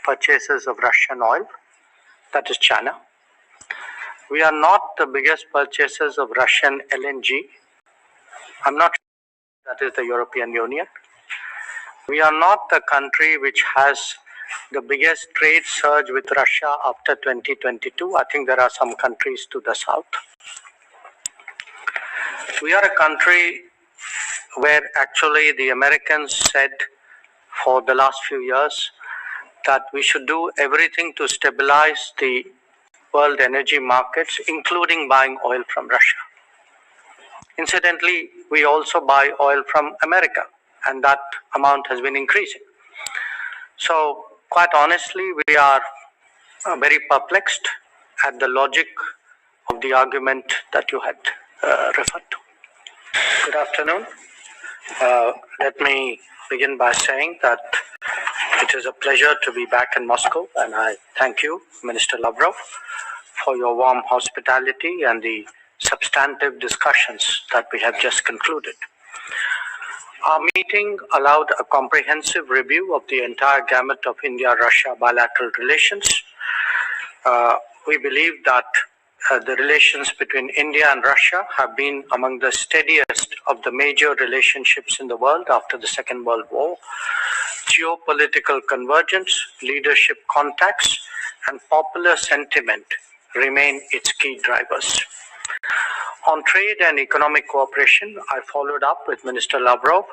purchasers of Russian oil, that is China. We are not the biggest purchasers of Russian LNG. I'm not sure that is the European Union. We are not the country which has the biggest trade surge with Russia after 2022. I think there are some countries to the south. We are a country where actually the Americans said for the last few years that we should do everything to stabilize the world energy markets, including buying oil from Russia. Incidentally, we also buy oil from America, and that amount has been increasing. So, quite honestly, we are very perplexed at the logic of the argument that you had referred to. Good afternoon. Let me begin by saying that it is a pleasure to be back in Moscow, and I thank you, Minister Lavrov, for your warm hospitality and the substantive discussions that we have just concluded. Our meeting allowed a comprehensive review of the entire gamut of India-Russia bilateral relations. We believe that the relations between India and Russia have been among the steadiest of the major relationships in the world after the Second World War. Geopolitical convergence, leadership contacts, and popular sentiment remain its key drivers. On trade and economic cooperation, I followed up with Minister Lavrov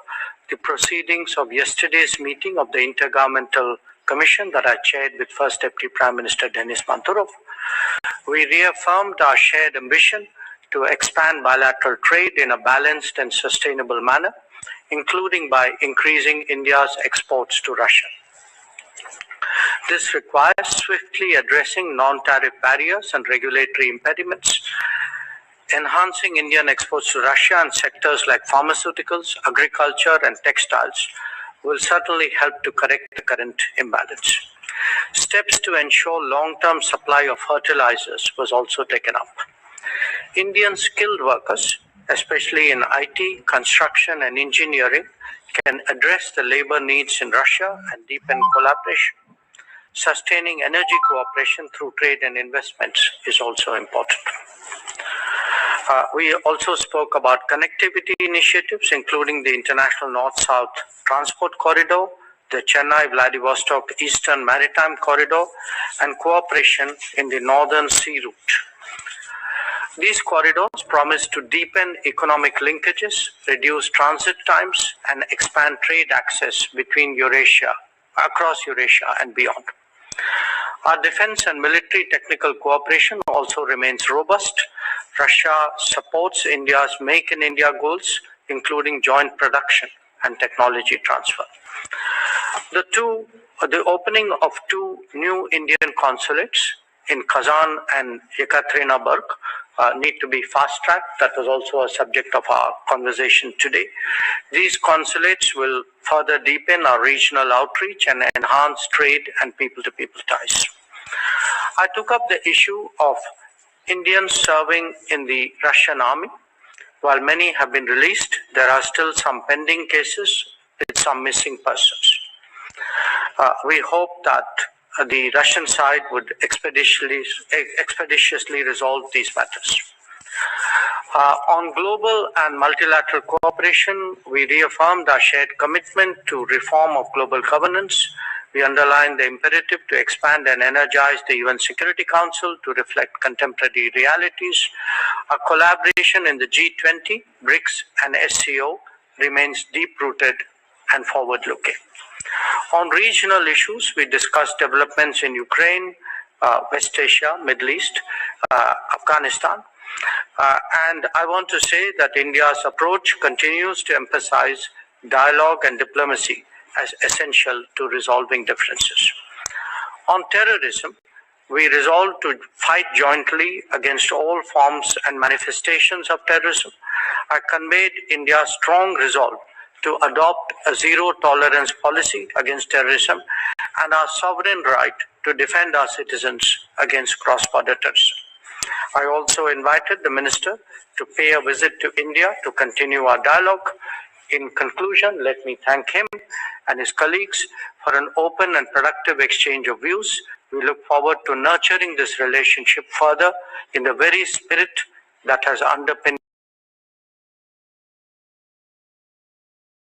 the proceedings of yesterday's meeting of the Intergovernmental Commission that I chaired with First Deputy Prime Minister Denis Manturov. We reaffirmed our shared ambition to expand bilateral trade in a balanced and sustainable manner, including by increasing India's exports to Russia. This requires swiftly addressing non-tariff barriers and regulatory impediments, enhancing Indian exports to Russia and sectors like pharmaceuticals, agriculture, and textiles will certainly help to correct the current imbalance. Steps to ensure long-term supply of fertilizers was also taken up. Indian skilled workers, especially in IT, construction, and engineering, can address the labor needs in Russia and deepen collaboration. Sustaining energy cooperation through trade and investments is also important. We also spoke about connectivity initiatives, including the International North-South Transport Corridor, the Chennai-Vladivostok Eastern Maritime Corridor, and cooperation in the Northern Sea Route. These corridors promise to deepen economic linkages, reduce transit times, and expand trade access between Eurasia, across Eurasia and beyond. Our defense and military technical cooperation also remains robust. Russia supports India's Make in India goals, including joint production and technology transfer. The opening of two new Indian consulates in Kazan and Yekaterinburg need to be fast-tracked. That was also a subject of our conversation today. These consulates will further deepen our regional outreach and enhance trade and people-to-people ties. I took up the issue of Indians serving in the Russian army. While many have been released, there are still some pending cases with some missing persons. We hope that the Russian side would expeditiously resolve these matters. On global and multilateral cooperation, we reaffirmed our shared commitment to reform of global governance. We underlined the imperative to expand and energize the UN Security Council to reflect contemporary realities. Our collaboration in the G20, BRICS, and SCO remains deep-rooted and forward-looking. On regional issues, we discussed developments in Ukraine, West Asia, Middle East, Afghanistan. And I want to say that India's approach continues to emphasize dialogue and diplomacy as essential to resolving differences. On terrorism, we resolved to fight jointly against all forms and manifestations of terrorism. I conveyed India's strong resolve to adopt a zero-tolerance policy against terrorism and our sovereign right to defend our citizens against cross-border terrorism. I also invited the Minister to pay a visit to India to continue our dialogue. In conclusion, let me thank him and his colleagues for an open and productive exchange of views. We look forward to nurturing this relationship further in the very spirit that has underpinned